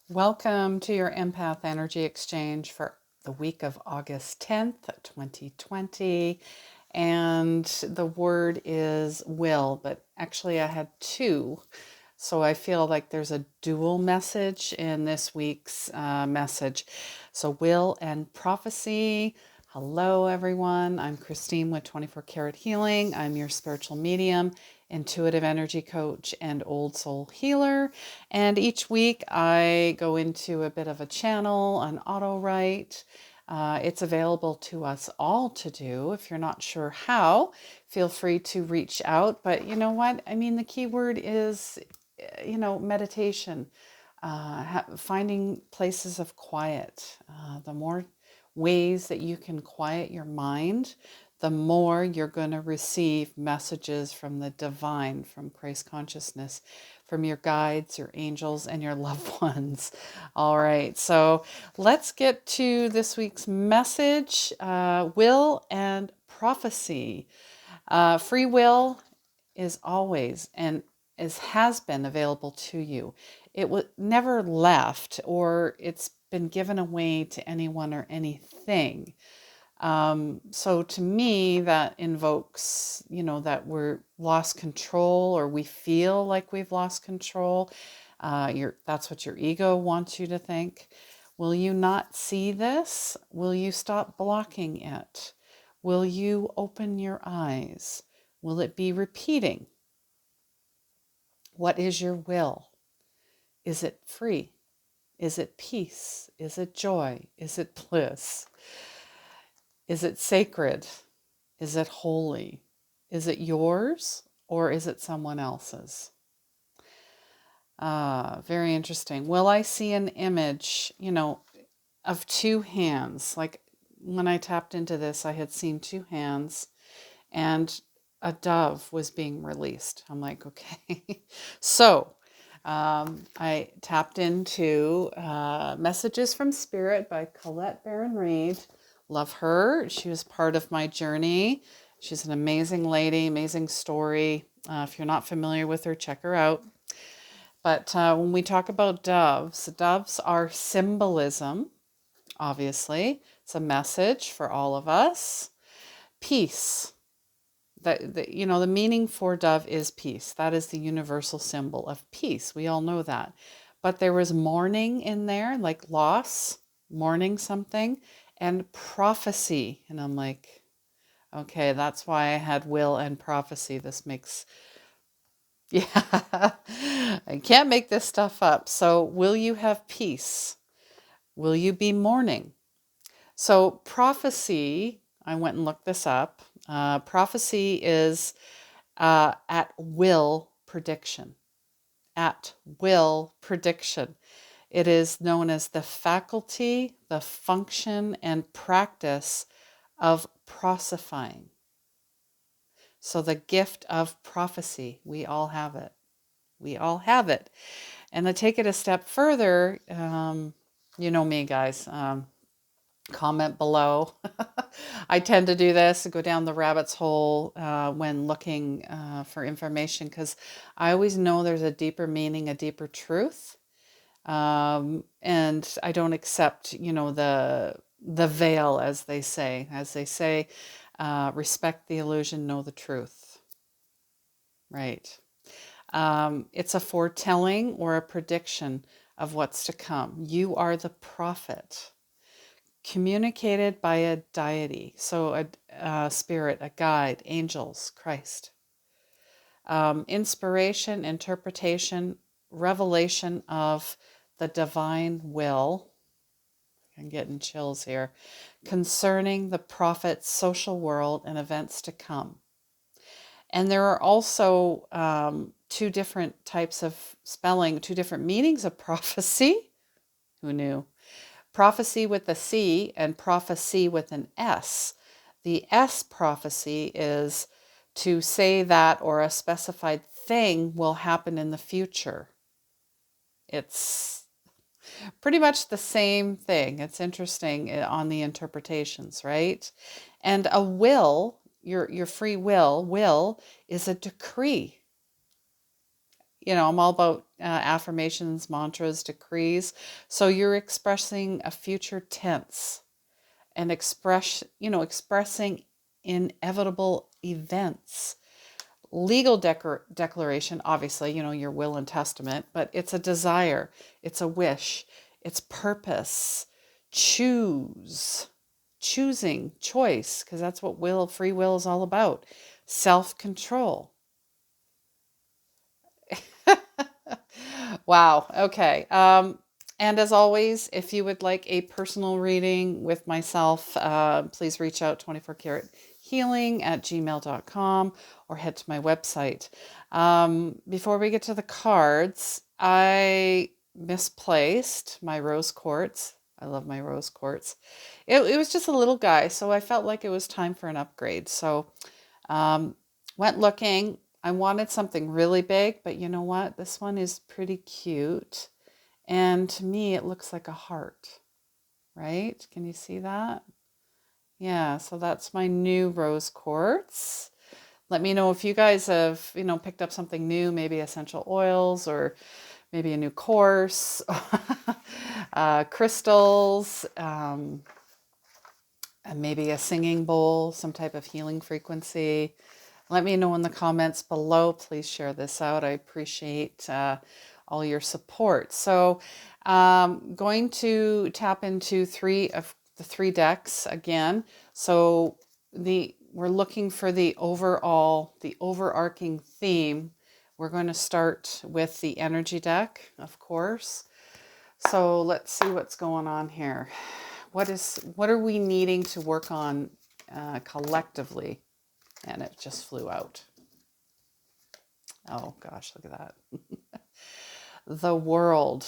Welcome to your Empath Energy Exchange for the week of August 10th, 2020. And the word is will, but actually I had two. So I feel like there's a dual message in this week's message. So will and prophecy. Hello, everyone. I'm Christine with 24 Karat Healing. I'm your spiritual medium, intuitive energy coach, and old soul healer. And each week I go into a bit of a channel, an auto write. It's available to us all to do. If you're not sure how, feel free to reach out. But you know what? I mean, the key word is, meditation, finding places of quiet. The more ways that you can quiet your mind, the more you're going to receive messages from the divine, from Christ consciousness, from your guides, your angels, and your loved ones. All right, so let's get to this week's message, will and prophecy. Free will is always and has been available to you. It was never left, or it's been given away to anyone or anything. So to me, that invokes, that we're lost control, or we feel like we've lost control. That's what your ego wants you to think. Will you not see this? Will you stop blocking it? Will you open your eyes? Will it be repeating? What is your will? Is it free? Is it peace? Is it joy? Is it bliss? Is it sacred? Is it holy? Is it yours or is it someone else's? Very interesting. Will I see an image, of two hands? Like when I tapped into this, I had seen two hands and a dove was being released. I'm like, okay. So I tapped into Messages from Spirit by Colette Baron Reed. Love her. She was part of my journey. She's an amazing lady, amazing story. If you're not familiar with her, check her out. But when we talk about doves are symbolism, obviously. It's a message for all of us. Peace. The meaning for dove is peace. That is the universal symbol of peace. We all know that. But there was mourning in there, like loss, mourning something, and prophecy. And I'm like, okay, that's why I had will and prophecy. This makes, yeah, I can't make this stuff up. So, will you have peace? Will you be mourning? So, prophecy, I went and looked this up. Prophecy is at will prediction. At will prediction. It is known as the faculty, the function, and practice of prosifying. So the gift of prophecy, we all have it. We all have it. And to take it a step further, you know me, guys. Comment below. I tend to do this, go down the rabbit's hole when looking for information, because I always know there's a deeper meaning, a deeper truth. And I don't accept, the veil, as they say. Respect the illusion, know the truth. Right. It's a foretelling or a prediction of what's to come. You are the prophet, communicated by a deity, so a spirit, a guide, angels, Christ. Inspiration, interpretation, revelation of the divine will. I'm getting chills here. Concerning the prophet's social world and events to come. And there are also two different types of spelling, two different meanings of prophecy. Who knew? Prophecy with a C and prophecy with an S. The S prophecy is to say that or a specified thing will happen in the future. It's pretty much the same thing. It's interesting on the interpretations, right? And a will, your free will is a decree. I'm all about affirmations, mantras, decrees. So you're expressing a future tense and expressing inevitable events. Legal declaration, obviously, your will and testament, but it's a desire, it's a wish, it's purpose. Choosing, choice, because that's what free will is all about. Self-control. Wow. Okay. And as always, if you would like a personal reading with myself, please reach out 24carathealing@gmail.com or head to my website. Before we get to the cards, I misplaced my rose quartz. I love my rose quartz. It was just a little guy, so I felt like it was time for an upgrade. So went looking. I wanted something really big, but you know what? This one is pretty cute. And to me, it looks like a heart, right? Can you see that? Yeah, so that's my new rose quartz. Let me know if you guys have, picked up something new, maybe essential oils or maybe a new course, crystals, and maybe a singing bowl, some type of healing frequency. Let me know in the comments below. Please share this out. I appreciate all your support. So going to tap into three of the three decks again. So we're looking for the overarching theme. We're going to start with the energy deck, of course. So let's see what's going on here. What are we needing to work on collectively? And it just flew out. Oh gosh, look at that. The world.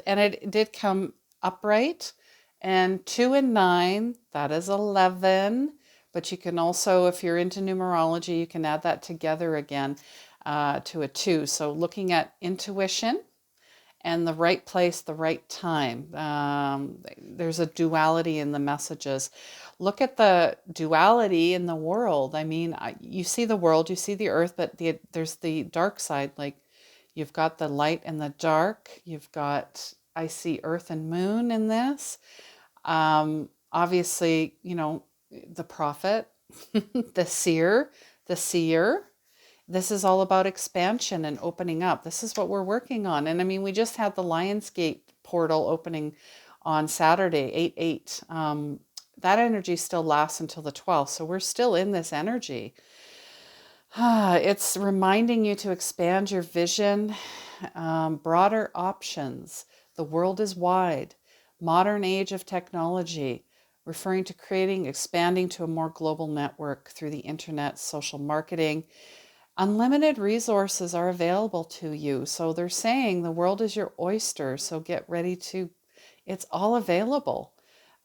And it did come upright. And 2 and 9, that is 11. But you can also, if you're into numerology, you can add that together again to a 2. So looking at intuition and the right place, the right time. There's a duality in the messages. Look at the duality in the world. I mean, you see the world, you see the earth, but there's the dark side. Like you've got the light and the dark. I see earth and moon in this. Obviously, the prophet, the seer. This is all about expansion and opening up. This is what we're working on. And I mean, we just had the Lionsgate portal opening on Saturday, 8/8. That energy still lasts until the 12th. So we're still in this energy. It's reminding you to expand your vision, broader options. The world is wide. Modern age of technology, referring to expanding to a more global network through the internet, social marketing. Unlimited resources are available to you. So they're saying the world is your oyster. So get ready it's all available.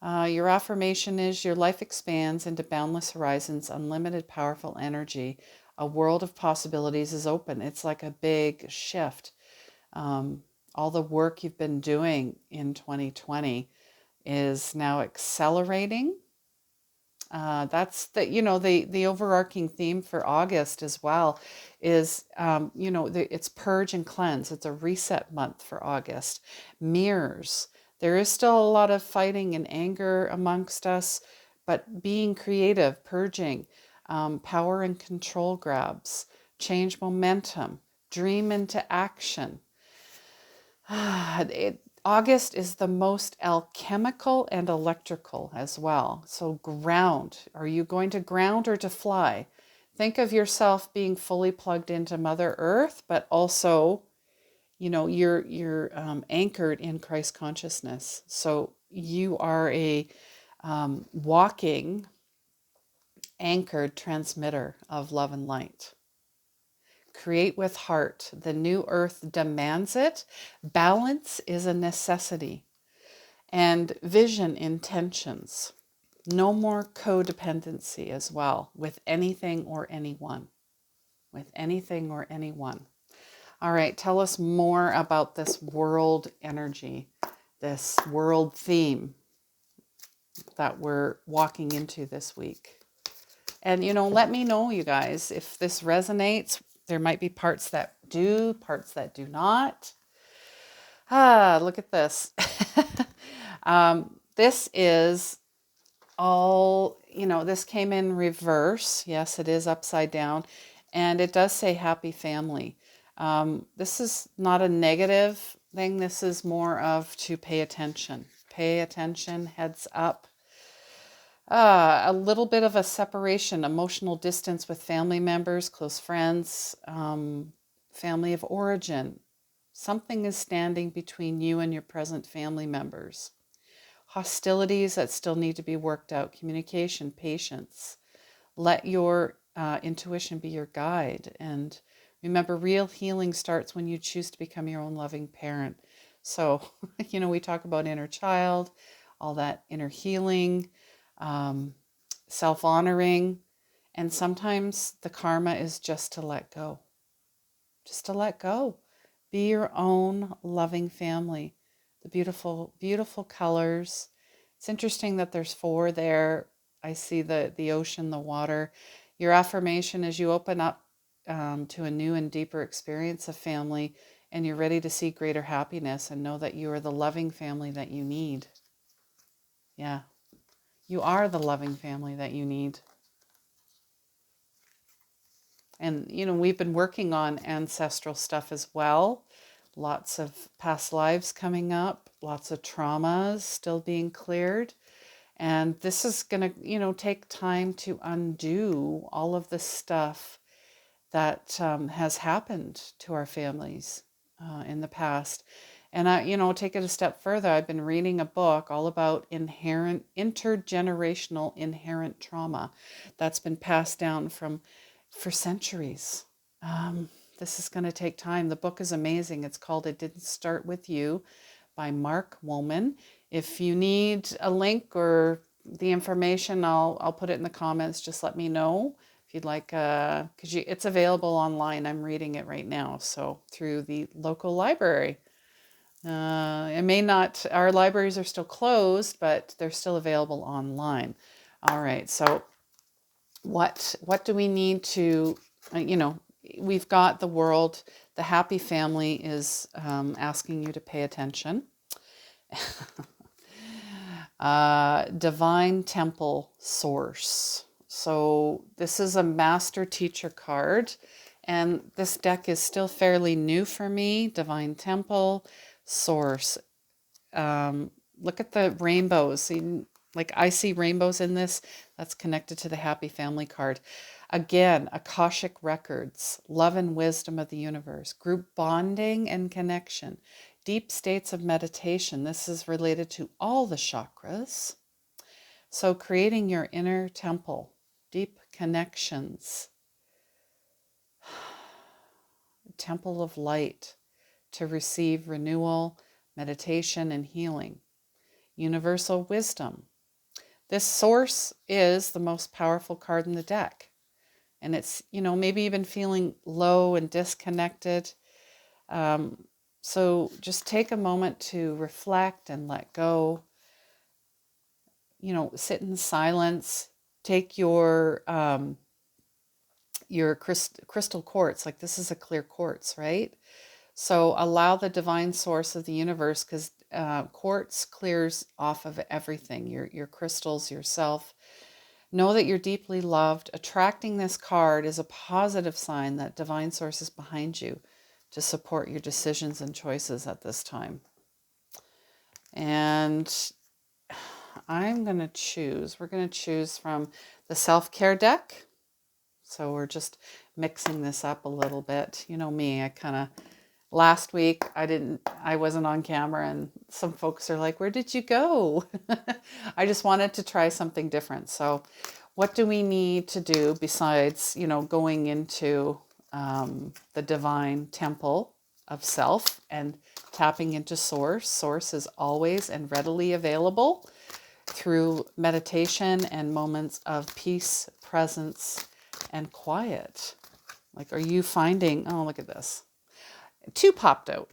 Your affirmation is your life expands into boundless horizons, unlimited powerful energy. A world of possibilities is open. It's like a big shift. All the work you've been doing in 2020 is now accelerating. That's the overarching theme for August as well is, it's purge and cleanse. It's a reset month for August. Mirrors. There is still a lot of fighting and anger amongst us, but being creative, purging, power and control grabs, change momentum, dream into action. August is the most alchemical and electrical as well. So ground. Are you going to ground or to fly? Think of yourself being fully plugged into Mother Earth, but also, you're anchored in Christ consciousness. So you are a walking, anchored transmitter of love and light. Create with heart. The new earth demands it. Balance is a necessity. And vision intentions. No more codependency as well with anything or anyone. All right, tell us more about this world energy, this world theme that we're walking into this week. And, let me know, you guys, if this resonates. There might be parts that do, parts that do not. Look at this. This is all, this came in reverse. Yes, it is upside down. And it does say happy family. This is not a negative thing. This is more of to pay attention. Pay attention, heads up. A little bit of a separation, emotional distance with family members, close friends, family of origin. Something is standing between you and your present family members. Hostilities that still need to be worked out, communication, patience. Let your intuition be your guide. And remember, real healing starts when you choose to become your own loving parent. So, we talk about inner child, all that inner healing, self-honoring. And sometimes the karma is just to let go. Just to let go. Be your own loving family. The beautiful, beautiful colors. It's interesting that there's 4 there. I see the ocean, the water. Your affirmation as you open up to a new and deeper experience of family, and you're ready to see greater happiness and know that you are the loving family that you need. Yeah, you are the loving family that you need. And, we've been working on ancestral stuff as well. Lots of past lives coming up, lots of traumas still being cleared. And this is going to, take time to undo all of the stuff that has happened to our families in the past. And take it a step further. I've been reading a book all about intergenerational inherent trauma that's been passed down for centuries. This is going to take time. The book is amazing. It's called It Didn't Start With You by Mark Woman. If you need a link or the information, I'll put it in the comments. Just let me know if you'd like, because it's available online. I'm reading it right now, so through the local library. It may not, our libraries are still closed, but they're still available online. All right, so what do we need to, we've got the world, the happy family is asking you to pay attention. Divine Temple Source. So this is a master teacher card, and this deck is still fairly new for me. Divine Temple Source. Look at the rainbows. See, like I see rainbows in this. That's connected to the Happy Family card. Again, Akashic Records, love and wisdom of the universe, group bonding and connection, deep states of meditation. This is related to all the chakras. So creating your inner temple, deep connections, temple of light to receive renewal, meditation, and healing. Universal wisdom. This source is the most powerful card in the deck. And it's, maybe even feeling low and disconnected. So just take a moment to reflect and let go. Sit in silence. Take your crystal quartz. Like this is a clear quartz, right? So allow the divine source of the universe, because quartz clears off of everything, your crystals, yourself. Know that you're deeply loved. Attracting this card is a positive sign that divine source is behind you to support your decisions and choices at this time. And we're going to choose from the self-care deck. So we're just mixing this up a little bit. You know me, last week I wasn't on camera, and some folks are like, where did you go? I just wanted to try something different. So what do we need to do besides, going into the divine temple of self and tapping into source? Source is always and readily available through meditation and moments of peace, presence, and quiet. Like, are you finding, oh, look at this. 2 popped out.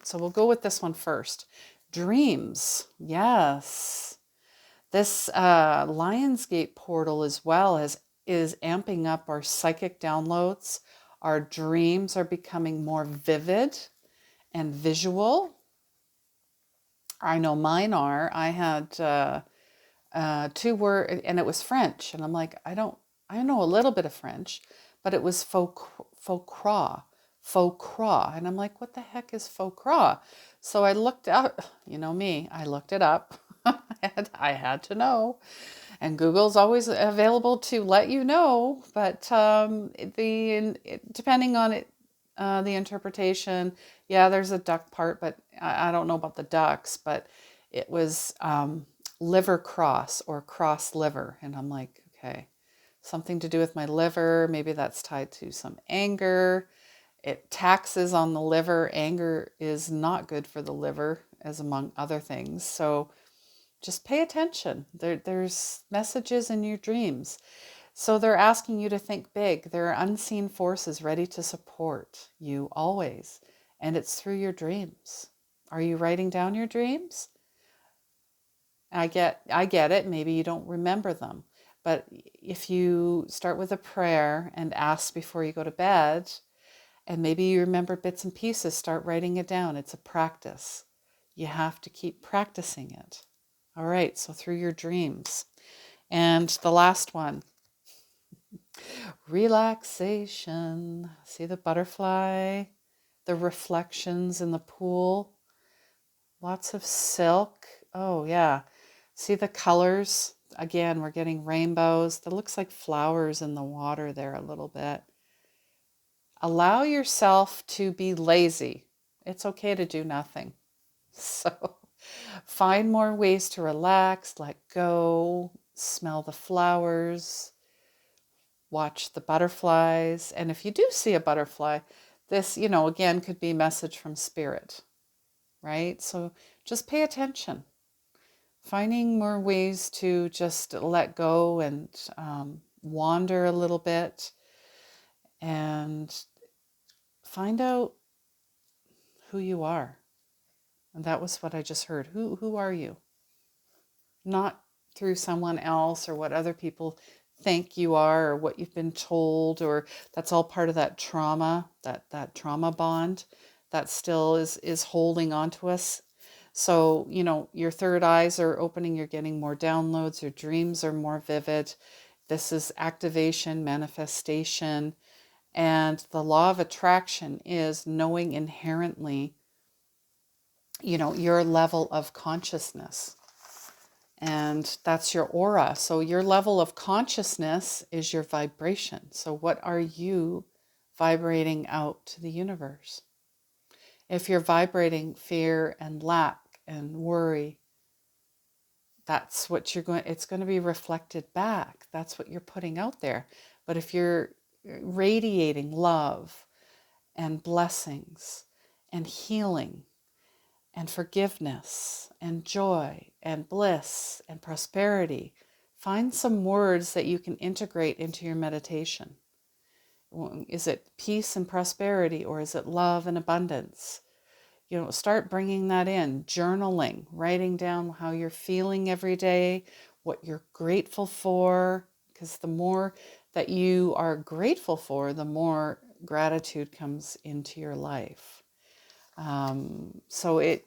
So we'll go with this one first. Dreams. Yes. This Lionsgate portal as well is amping up our psychic downloads, Our dreams are becoming more vivid and visual. I know mine are. I had two words, and it was French, and I'm like, I know a little bit of French, but it was faux croix, and I'm like, what the heck is faux croix? So I looked up, you know me, I looked it up. I had to know, and Google's always available to let you know, but depending on it, the interpretation, yeah, there's a duck part, but I don't know about the ducks, but it was liver cross or cross liver. And I'm like, okay, something to do with my liver. Maybe that's tied to some anger. It taxes on the liver. Anger is not good for the liver, as among other things. So just pay attention. There's messages in your dreams. So they're asking you to think big. There are unseen forces ready to support you always. And it's through your dreams. Are you writing down your dreams? I get it. Maybe you don't remember them. But if you start with a prayer and ask before you go to bed, and maybe you remember bits and pieces, start writing it down. It's a practice. You have to keep practicing it. All right, so through your dreams. And the last one, relaxation. See the butterfly, the reflections in the pool, lots of silk. Oh, yeah. See the colors? Again, we're getting rainbows. That looks like flowers in the water there a little bit. Allow yourself to be lazy. It's okay to do nothing. So find more ways to relax, let go, smell the flowers, watch the butterflies. And if you do see a butterfly, this, again, could be a message from spirit, right? So just pay attention. Finding more ways to just let go and wander a little bit and find out who you are. And that was what I just heard. Who are you? Not through someone else or what other people think you are or what you've been told, or that's all part of that trauma, that trauma bond that still is holding on to us. So, your third eyes are opening, you're getting more downloads, your dreams are more vivid. This is activation, manifestation, and the law of attraction is knowing inherently, your level of consciousness. And that's your aura. So your level of consciousness is your vibration. So what are you vibrating out to the universe? If you're vibrating fear and lack and worry, that's what it's going to be reflected back. That's what you're putting out there. But if you're radiating love and blessings and healing and forgiveness and joy and bliss and prosperity, find some words that you can integrate into your meditation. Is it peace and prosperity, or is it love and abundance? Start bringing that in. Journaling, writing down how you're feeling every day, what you're grateful for, because the more that you are grateful for, the more gratitude comes into your life. So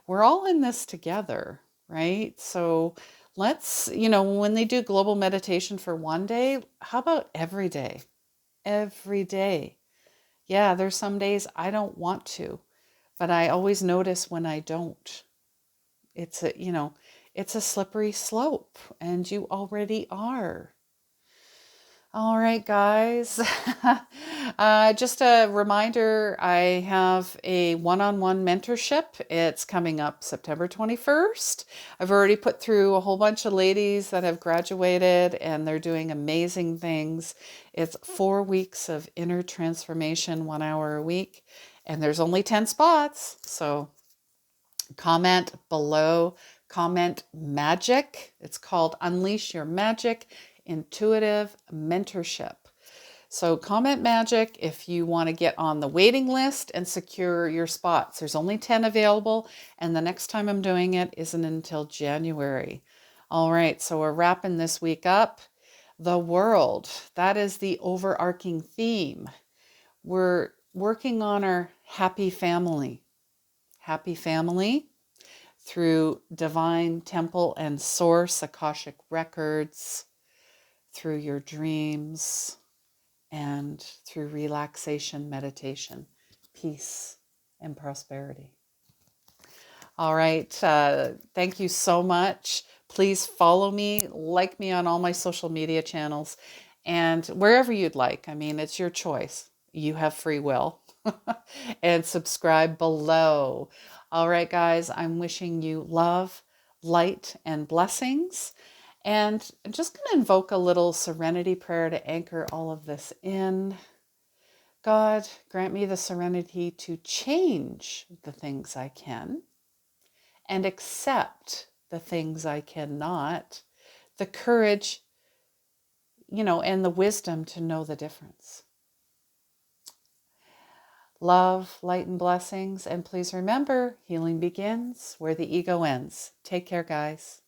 we're all in this together, right? So let's, when they do global meditation for one day, how about every day? Every day. Yeah, there's some days I don't want to, but I always notice when I don't. It's a slippery slope, and you already are. All right, guys. Just a reminder, I have a one-on-one mentorship. It's coming up September 21st. I've already put through a whole bunch of ladies that have graduated, and they're doing amazing things. It's 4 weeks of inner transformation, 1 hour a week, and there's only 10 spots. So comment below, comment magic. It's called Unleash Your Magic Intuitive Mentorship. So comment magic if you want to get on the waiting list and secure your spots. There's only 10 available, and the next time I'm doing it isn't until January. All right, so we're wrapping this week up. The world, that is the overarching theme. We're working on our happy family through divine temple and source Akashic records, through your dreams, and through relaxation, meditation, peace, and prosperity. All right. Thank you so much. Please follow me, like me on all my social media channels, and wherever you'd like. I mean, it's your choice. You have free will. And subscribe below. All right, guys, I'm wishing you love, light, and blessings. And I'm just going to invoke a little serenity prayer to anchor all of this in. God, grant me the serenity to change the things I can and accept the things I cannot, the courage, and the wisdom to know the difference. Love, light, and blessings. And please remember, healing begins where the ego ends. Take care, guys.